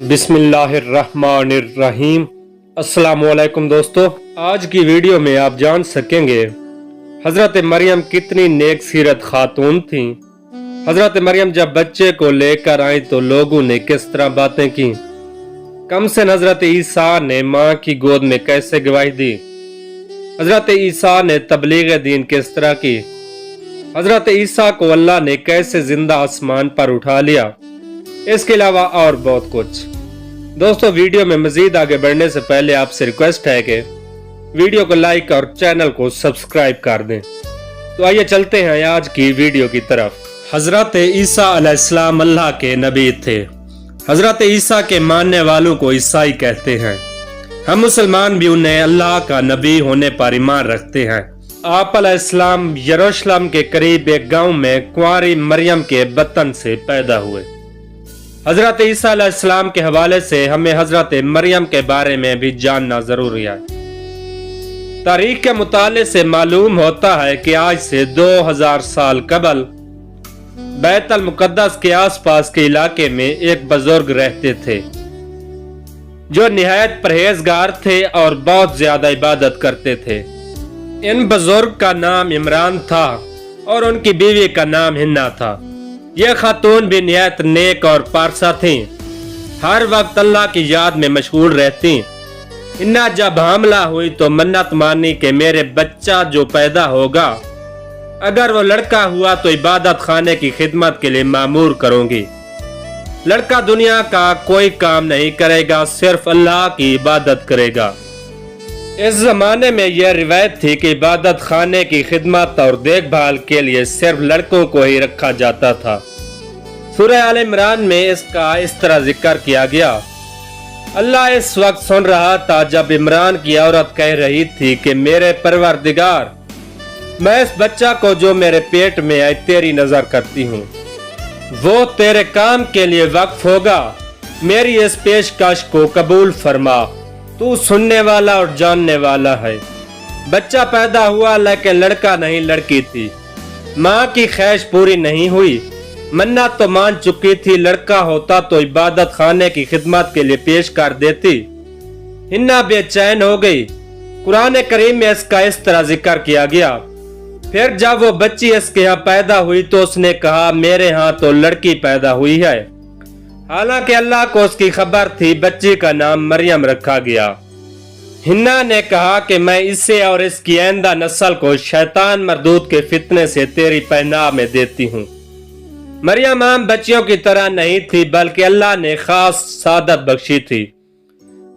बिस्मिल्लाहिर्रहमानिर्रहीम। अस्सलामुअलैकुम दोस्तों, आज की वीडियो में आप जान सकेंगे हज़रत मरियम कितनी नेक सीरत खातून थीं। हज़रत मरियम जब बच्चे को लेकर आई तो लोगों ने किस तरह बातें की। कमसन हज़रत ईसा ने माँ की गोद में कैसे गवाही दी। हज़रत ईसा ने तबलीग दीन किस तरह की। हज़रत ईसा को अल्लाह ने कैसे जिंदा आसमान पर उठा लिया। इसके अलावा और बहुत कुछ। दोस्तों, वीडियो में मजीद आगे बढ़ने से पहले आपसे रिक्वेस्ट है कि वीडियो को लाइक और चैनल को सब्सक्राइब कर दें। तो आइए चलते हैं आज की वीडियो की तरफ। हजरत ईसा अलैहिस्सलाम अल्लाह के नबी थे। हजरत ईसा के मानने वालों को ईसाई कहते हैं। हम मुसलमान भी उन्हें अल्लाह का नबी होने पर ईमान रखते हैं। आप अलैहिस्सलाम यरूशलेम के करीब एक गांव में कुंवारी मरियम के बतन से पैदा हुए। हजरत ईसा अलैहिस्सलाम के हवाले से हमें हजरत मरियम के बारे में भी जानना जरूरी है। तारीख के मुताले से मालूम होता है कि आज से 2000 साल कबल बैतुल मुकद्दस के आसपास के इलाके में एक बुजुर्ग रहते थे जो निहायत परहेजगार थे और बहुत ज्यादा इबादत करते थे। इन बुजुर्ग का नाम इमरान था और उनकी बीवी का नाम हिन्ना था। यह खातून भी निहायत नेक और पारसा थी, हर वक्त अल्लाह की याद में मशगूल रहती। हिन्ना जब हामला हुई तो मन्नत मानी कि मेरे बच्चा जो पैदा होगा, अगर वो लड़का हुआ तो इबादत खाने की खिदमत के लिए मामूर करूंगी। लड़का दुनिया का कोई काम नहीं करेगा, सिर्फ अल्लाह की इबादत करेगा। इस जमाने में यह रिवायत थी कि इबादत खाने की खिदमत और देखभाल के लिए सिर्फ लड़कों को ही रखा जाता था। सूरह आल इमरान में इसका इस तरह जिक्र किया गया। अल्लाह इस वक्त सुन रहा था जब इमरान की औरत कह रही थी कि मेरे परवरदिगार, मैं इस बच्चा को जो मेरे पेट में है तेरी नजर करती हूँ, वो तेरे काम के लिए वक्फ होगा। मेरी इस पेशकश को कबूल फरमा, तू सुनने वाला और जानने वाला है। बच्चा पैदा हुआ लेकिन लड़का नहीं लड़की थी। माँ की ख्वाहिश पूरी नहीं हुई। मन्नत तो मान चुकी थी, लड़का होता तो इबादत खाने की खिदमत के लिए पेश कर देती। हिन्ना बेचैन हो गई। कुरान करीम में इसका इस तरह जिक्र किया गया। फिर जब वो बच्ची इसके यहाँ पैदा हुई तो उसने कहा मेरे यहाँ तो लड़की पैदा हुई है। हालांकि अल्लाह को उसकी खबर थी। बच्ची का नाम मरियम रखा गया। हिन्ना ने कहा कि मैं इसे और इसकी आइंदा नस्ल को शैतान मरदूद के फितने से तेरी पनाह में देती हूँ। मरियम आम बच्चियों की तरह नहीं थी, बल्कि अल्लाह ने खास सादत बख्शी थी।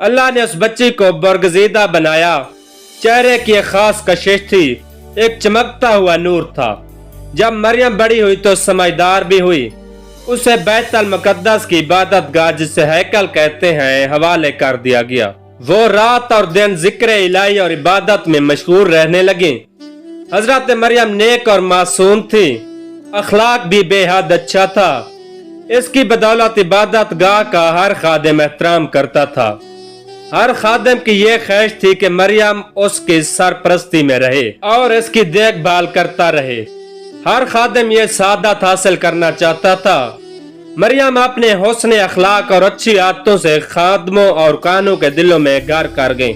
अल्लाह ने उस बच्ची को बरगजीदा बनाया। चेहरे की एक खास कशिश थी, एक चमकता हुआ नूर था। जब मरियम बड़ी हुई तो समझदार भी हुई। उसे बैतुल मुकद्दस की इबादत गाह, जिसे हैकल कहते हैं, हवाले कर दिया गया। वो रात और दिन जिक्र इलाही और इबादत में मशगूल रहने लगी। हजरत मरियम नेक और मासूम थी, अखलाक भी बेहद अच्छा था। इसकी बदौलत इबादत गाह का हर खादिम एहतराम करता था। हर खादिम की यह ख्वाहिश थी कि मरियम उसकी सरपरस्ती में रहे और इसकी देखभाल करता रहे। हर खादिम ये सादत हासिल करना चाहता था। मरियम अपने हुस्न अखलाक और अच्छी आदतों से खादमों और कानों के दिलों में घर कर गई।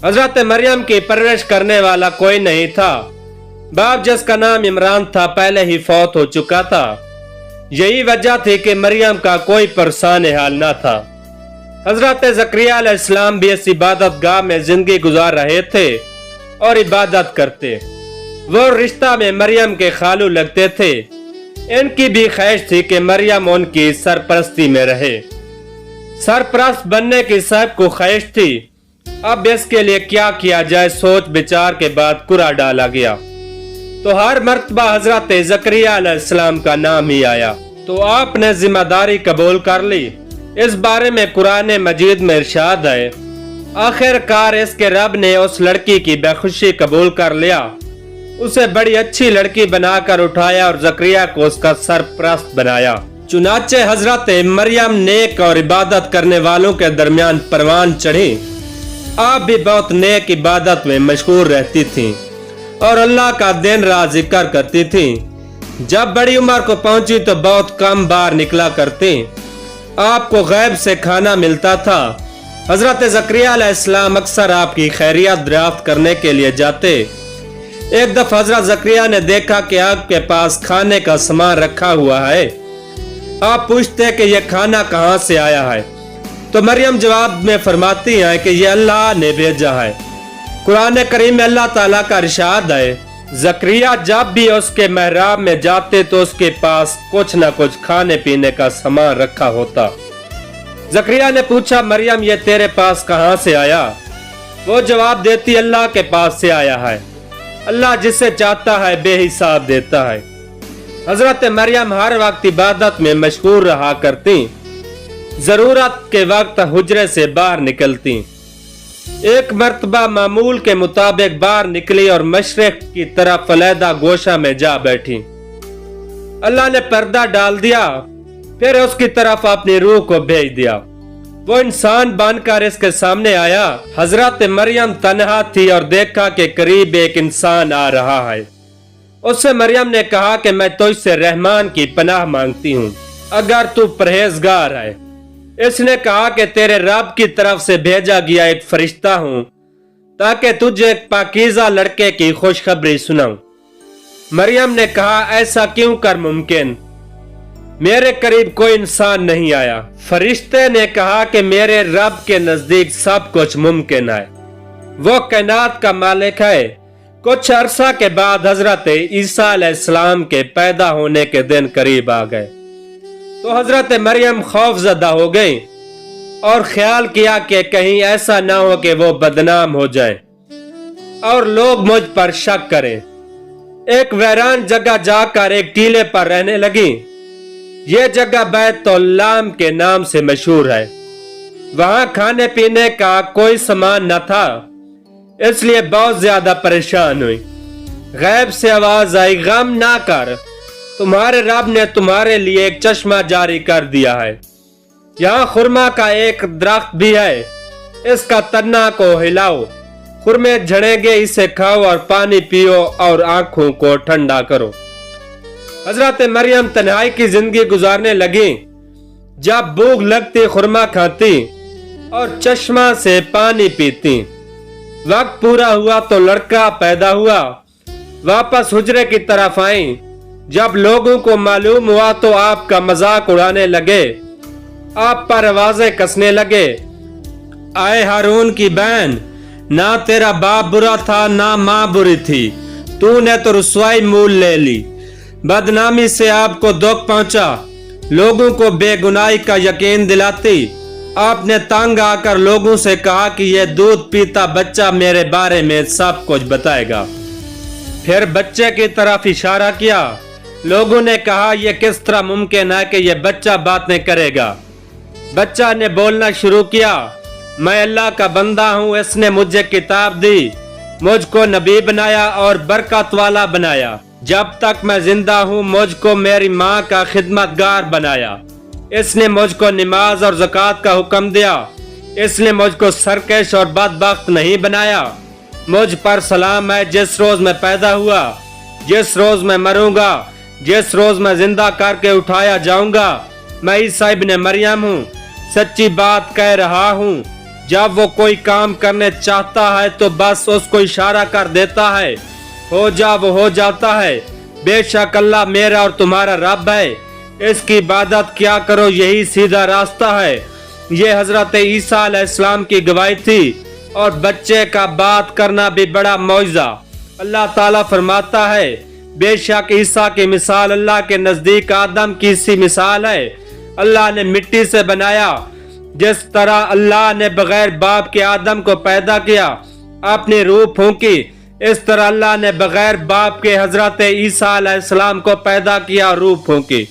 हजरत मरियम की परवरिश करने वाला कोई नहीं था। बाप जिसका नाम इमरान था पहले ही फौत हो चुका था। यही वजह थी कि मरियम का कोई परेशान हाल न था। हजरत ज़करिया अलैहिस्सलाम भी इस इबादत गाह में जिंदगी गुजार रहे थे और इबादत करते। वो रिश्ता में मरियम के खालू लगते थे। इनकी भी ख्वाहिश थी कि मरियम उनकी सरपरस्ती में रहे। सरपरस्त बनने की सब को ख्वाहिश थी। अब इसके लिए क्या किया जाए, सोच विचार के बाद कुरा डाला गया तो हर मर्तबा हजरत ज़करिया अलैहिस्सलाम का नाम ही आया। तो आपने जिम्मेदारी कबूल कर ली। इस बारे में कुरान मजीद में इरशाद है, आखिरकार इसके रब ने उस लड़की की बेखुशी कबूल कर लिया, उसे बड़ी अच्छी लड़की बनाकर उठाया और ज़करिया को उसका सरपरस्त बनाया। चुनाचे हजरत मरियम नेक और इबादत करने वालों के दरमियान परवान चढ़ी। आप भी बहुत नेक इबादत में मशगूल रहती थीं और अल्लाह का दिन रात जिक्र करती थीं। जब बड़ी उम्र को पहुंची तो बहुत कम बार निकला करती। आपको गैब से खाना मिलता था। हजरत ज़करिया अलैहिस्सलाम अक्सर आपकी खैरियत दरियाफ्त करने के लिए जाते। एक दफा हजरत ज़करिया ने देखा कि आपके पास खाने का सामान रखा हुआ है। आप पूछते कि यह खाना कहाँ से आया है, तो मरियम जवाब में फरमाती हैं कि यह अल्लाह ने भेजा है। कुरान करीम में अल्लाह ताला का इरशाद है, ज़करिया जब भी उसके महराब में जाते तो उसके पास कुछ न कुछ खाने पीने का सामान रखा होता। ज़करिया ने पूछा, मरियम ये तेरे पास कहाँ से आया? वो जवाब देती, अल्लाह के पास से आया है। अल्लाह जिसे चाहता है बेहिसाब देता है। हजरत मरियम हर वक्त इबादत में मशगूल रहा करती। जरूरत के वक्त हुजरे से बाहर निकलती। एक मर्तबा मामूल के मुताबिक बाहर निकली और मशरिक की तरफ अलहदा गोशा में जा बैठी। अल्लाह ने पर्दा डाल दिया, फिर उसकी तरफ अपनी रूह को भेज दिया। वो इंसान बनकर इसके सामने आया। हजरत मरियम तन्हा थी और देखा कि करीब एक इंसान आ रहा है। उससे मरियम ने कहा कि मैं तुझसे रहमान की पनाह मांगती हूँ, अगर तू परहेजगार है। इसने कहा कि तेरे रब की तरफ से भेजा गया एक फरिश्ता हूँ ताकि तुझे एक पाकीज़ा लड़के की खुशखबरी सुनाऊं। मरियम ने कहा, ऐसा क्यों कर मुमकिन? मेरे करीब कोई इंसान नहीं आया। फरिश्ते ने कहा कि मेरे रब के नजदीक सब कुछ मुमकिन है, वो कायनात का मालिक है। कुछ अरसा के बाद हजरत ईसा अलैहिस्सलाम के पैदा होने के दिन करीब आ गए तो हजरत मरियम खौफजदा हो गई और ख्याल किया कि कहीं ऐसा ना हो कि वो बदनाम हो जाए और लोग मुझ पर शक करें। एक वीरान जगह जाकर एक टीले पर रहने लगी। ये जगह बैतुल्लाम के नाम से मशहूर है। वहां खाने पीने का कोई सामान न था, इसलिए बहुत ज्यादा परेशान हुई। गैब से आवाज आई, गम ना कर, तुम्हारे रब ने तुम्हारे लिए एक चश्मा जारी कर दिया है। यहाँ खुरमा का एक दरख्त भी है, इसका तन्ना को हिलाओ, खुरमे झड़ेंगे, इसे खाओ और पानी पियो और आंखों को ठंडा करो। हजरत मरियम तन्हाई की जिंदगी गुजारने लगी। जब भूख लगती खुरमा खाती और चश्मा से पानी पीती। वक्त पूरा हुआ तो लड़का पैदा हुआ। वापस हुजरे की तरफ आई। जब लोगों को मालूम हुआ तो आपका मजाक उड़ाने लगे, आप पर आवाजें कसने लगे। आए हारून की बहन, ना तेरा बाप बुरा था ना माँ बुरी थी, तूने तो रुसवाई मूल ले ली। बदनामी से आपको दुख पहुंचा, लोगों को बेगुनाही का यकीन दिलाती। आपने तंग आकर लोगों से कहा कि यह दूध पीता बच्चा मेरे बारे में सब कुछ बताएगा। फिर बच्चे की तरफ इशारा किया। लोगों ने कहा, यह किस तरह मुमकिन है कि यह बच्चा बातें करेगा। बच्चा ने बोलना शुरू किया, मैं अल्लाह का बंदा हूँ, इसने मुझे किताब दी, मुझको नबी बनाया और बरकत वाला बनाया। जब तक मैं जिंदा हूँ मुझको मेरी माँ का खिदमतगार बनाया। इसने मुझको नमाज और ज़कात का हुक्म दिया। इसने मुझको सरकश और बदबख्त नहीं बनाया। मुझ पर सलाम है जिस रोज मैं पैदा हुआ, जिस रोज मैं मरूंगा, जिस रोज मैं जिंदा करके उठाया जाऊंगा। मैं ईसा इब्न मरियम हूँ, सच्ची बात कह रहा हूँ। जब वो कोई काम करने चाहता है तो बस उसको इशारा कर देता है, हो जा, वो हो जाता है। बेशक अल्लाह मेरा और तुम्हारा रब है, इसकी इबादत क्या करो, यही सीधा रास्ता है। ये हजरत ईसा अलैहिस्सलाम की गवाही थी और बच्चे का बात करना भी बड़ा मौजज़ा। अल्लाह ताला फरमाता है, बेशक ईसा की मिसाल अल्लाह के नजदीक आदम की सी मिसाल है। अल्लाह ने मिट्टी से बनाया, जिस तरह अल्लाह ने बगैर बाप के आदम को पैदा किया, अपनी रूह फूंकी, इस तरह अल्लाह ने बगैर बाप के हजरत ईसा अलैहिस्सलाम को पैदा किया, रूह फूंकी।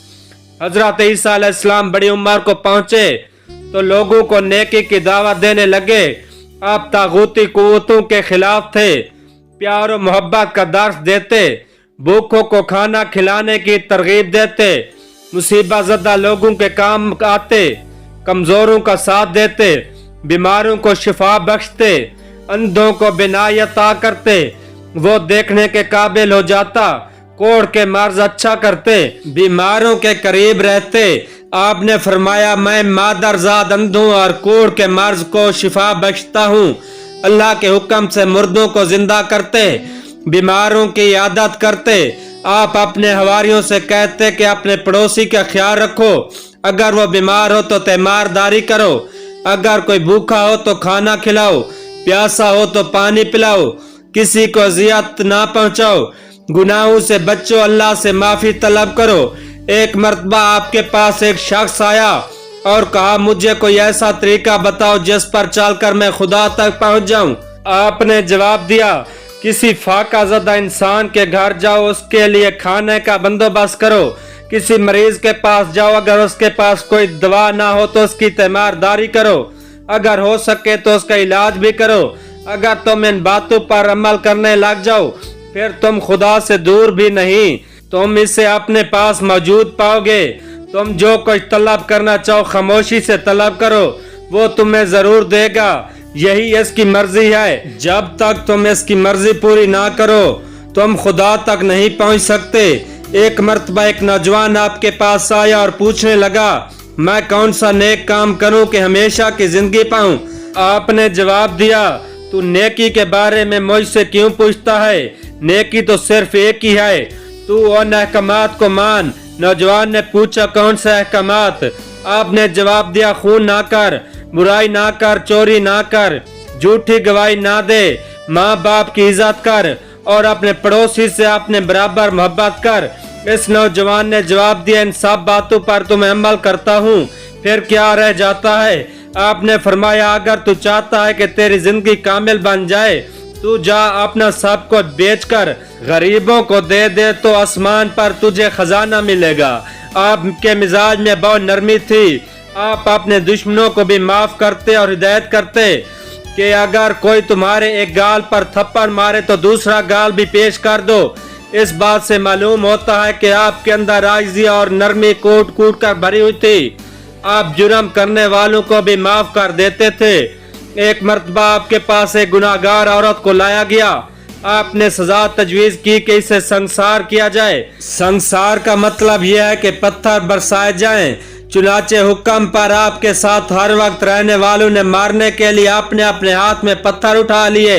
हजरत ईसा अलैहिस्सलाम बड़ी उम्र को पहुंचे तो लोगों को नेकी की दावत देने लगे। आप तागूती कुव्वतों के खिलाफ थे, प्यार और मोहब्बत का दर्स देते, भूखों को खाना खिलाने की तरगीब देते, मुसीबत ज़दा लोगों के काम आते, कमजोरों का साथ देते, बीमारों को शिफा बख्शते, अंधों को बिनाई अता करते, वो देखने के काबिल हो जाता, कोढ़ के मर्ज अच्छा करते, बीमारों के करीब रहते, आपने फरमाया मैं मादरजाद अंधों और कोढ़ के मर्ज को शिफा बख्शता हूँ। अल्लाह के हुक्म से मुर्दों को जिंदा करते, बीमारों की इयादत करते। आप अपने हवारियों से कहते कि अपने पड़ोसी का ख्याल रखो, अगर वो बीमार हो तो तीमारदारी करो, अगर कोई भूखा हो तो खाना खिलाओ, प्यासा हो तो पानी पिलाओ, किसी को अजियत ना पहुंचाओ, गुनाहों से बचो, अल्लाह से माफी तलब करो। एक मर्तबा आपके पास एक शख्स आया और कहा मुझे कोई ऐसा तरीका बताओ जिस पर चलकर मैं खुदा तक पहुंच जाऊं। आपने जवाब दिया किसी फाकाज़दा इंसान के घर जाओ, उसके लिए खाने का बंदोबस्त करो, किसी मरीज के पास जाओ, अगर उसके पास कोई दवा ना हो तो उसकी तीमारदारी करो, अगर हो सके तो उसका इलाज भी करो। अगर तुम इन बातों पर अमल करने लग जाओ फिर तुम खुदा से दूर भी नहीं, तुम इसे अपने पास मौजूद पाओगे। तुम जो कुछ तलब करना चाहो खामोशी से तलब करो, वो तुम्हें जरूर देगा, यही इसकी मर्जी है। जब तक तुम इसकी मर्जी पूरी ना करो तुम खुदा तक नहीं पहुंच सकते। एक मर्तबा एक नौजवान आपके पास आया और पूछने लगा मैं कौन सा नेक काम करूं कि हमेशा की जिंदगी पाऊं। आपने जवाब दिया तू नेकी के बारे में मुझसे क्यों पूछता है, नेकी तो सिर्फ एक ही है, तू उन अहकामात को मान। नौजवान ने पूछा कौन सा अहकामात। आपने जवाब दिया खून ना कर, बुराई ना कर, चोरी ना कर, झूठी गवाही ना दे, माँ बाप की इज्जत कर और अपने पड़ोसी से अपने बराबर मोहब्बत कर। इस नौजवान ने जवाब दिया इन सब बातों पर तो मैं अमल करता हूँ, फिर क्या रह जाता है। आपने फरमाया अगर तू चाहता है कि तेरी जिंदगी कामिल बन जाए तू जा अपना सब कुछ बेचकर गरीबों को दे दे तो आसमान पर तुझे खजाना मिलेगा। आपके मिजाज में बहुत नरमी थी, आप अपने दुश्मनों को भी माफ करते और हिदायत करते कि अगर कोई तुम्हारे एक गाल पर थप्पड़ मारे तो दूसरा गाल भी पेश कर दो। इस बात से मालूम होता है कि आपके अंदर आजिज़ी और नरमी कूट कूट कर भरी हुई थी। आप जुर्म करने वालों को भी माफ कर देते थे। एक मर्तबा आपके पास एक गुनाहगार औरत को लाया गया, आपने सजा तजवीज की कि इसे संसार किया जाए। संसार का मतलब यह है कि पत्थर बरसाए जाएं। चुनाचे हुक्म पर आपके साथ हर वक्त रहने वालों ने मारने के लिए अपने अपने हाथ में पत्थर उठा लिए।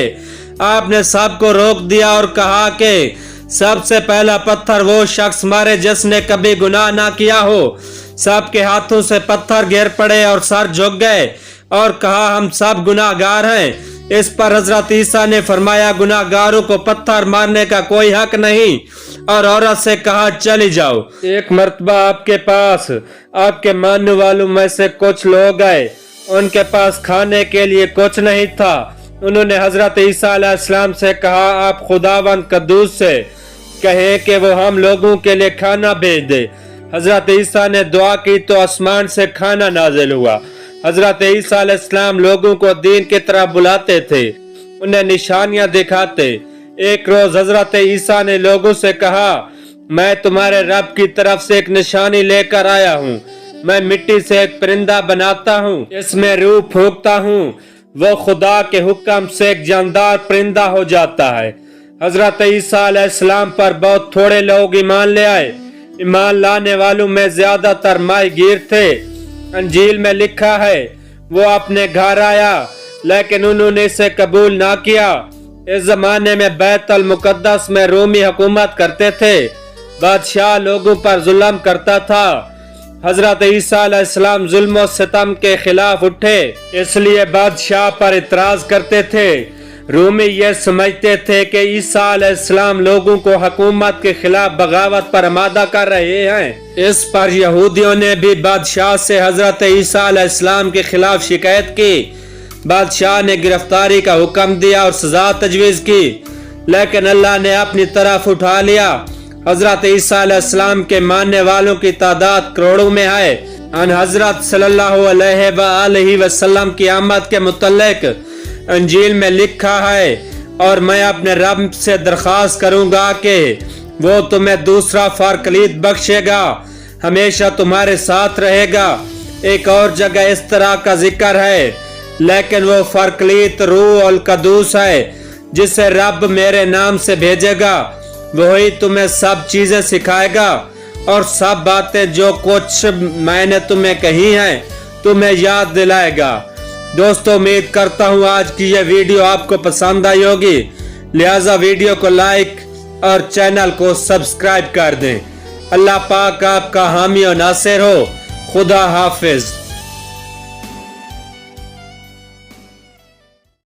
आपने सबको रोक दिया और कहा कि सबसे पहला पत्थर वो शख्स मारे जिसने कभी गुनाह ना किया हो। सबके हाथों से पत्थर गिर पड़े और सर झुक गए और कहा हम सब गुनाहगार हैं। इस पर हजरत ईसा ने फरमाया गुनाहगारों को पत्थर मारने का कोई हक नहीं और औरत से कहा चली जाओ। एक मर्तबा आपके पास आपके मानने वालों में से कुछ लोग आए, उनके पास खाने के लिए कुछ नहीं था। उन्होंने हजरत ईसा अलैहिस्सलाम से कहा आप खुदावंद कद्दूस से कहें कि वो हम लोगों के लिए खाना भेज दे। हजरत ईसा ने दुआ की तो आसमान से खाना नाजिल हुआ। हजरत ईसा अलैहिस्सलाम लोगों को दीन की तरफ बुलाते थे, उन्हें निशानियां दिखाते। एक रोज हजरत ईसा ने लोगों से कहा मैं तुम्हारे रब की तरफ से एक निशानी लेकर आया हूँ। मैं मिट्टी से एक परिंदा बनाता हूँ, इसमें रूह फूंकता हूँ, वो खुदा के हुक्म से एक जानदार परिंदा हो जाता है। हजरत ईसा अलैहिस्सलाम पर बहुत थोड़े लोग ईमान ले आए। ईमान लाने वालों में ज्यादातर माहीगीर थे। अंजील में लिखा है वो अपने घर आया लेकिन उन्होंने इसे कबूल ना किया। इस जमाने में बैतुल मुकद्दस में रोमी हुकूमत करते थे, बादशाह लोगों पर जुल्म करता था। हजरत ईसा अलैहिस्सलाम जुल्म और सितम के खिलाफ उठे, इसलिए बादशाह पर इतराज करते थे। रूमी ये समझते थे कि ईसा अलैहिस्सलाम लोगों को हुकूमत के खिलाफ बगावत पर आमादा कर रहे हैं। इस पर यहूदियों ने भी बादशाह से हजरत ईसा अलैहिस्सलाम के खिलाफ शिकायत की। बादशाह ने गिरफ्तारी का हुक्म दिया और सजा तजवीज की, लेकिन अल्लाह ने अपनी तरफ उठा लिया। हजरत ईसा अलैहिस्सलाम के मानने वालों की तादाद करोड़ों में है। अन हजरत सल्लल्लाहु अलैहि वसल्लम की आमद के मुतल्लिक अंजील में लिखा है और मैं अपने रब से दरख्वास्त करूंगा कि वो तुम्हें दूसरा फारकलीत बख्शेगा, हमेशा तुम्हारे साथ रहेगा। एक और जगह इस तरह का जिक्र है, लेकिन वो फारकलीत रूह अल कदूस है जिसे रब मेरे नाम से भेजेगा, वही तुम्हें सब चीजें सिखाएगा اور سب باتیں جو کچھ میں نے تمہیں کہی ہیں تمہیں یاد دلائے گا۔ دوستو امید کرتا ہوں آج کی یہ ویڈیو آپ کو پسند آئی ہوگی، لہٰذا ویڈیو کو لائک اور چینل کو سبسکرائب کر دیں۔ اللہ پاک آپ کا حامی و ناصر ہو۔ خدا حافظ۔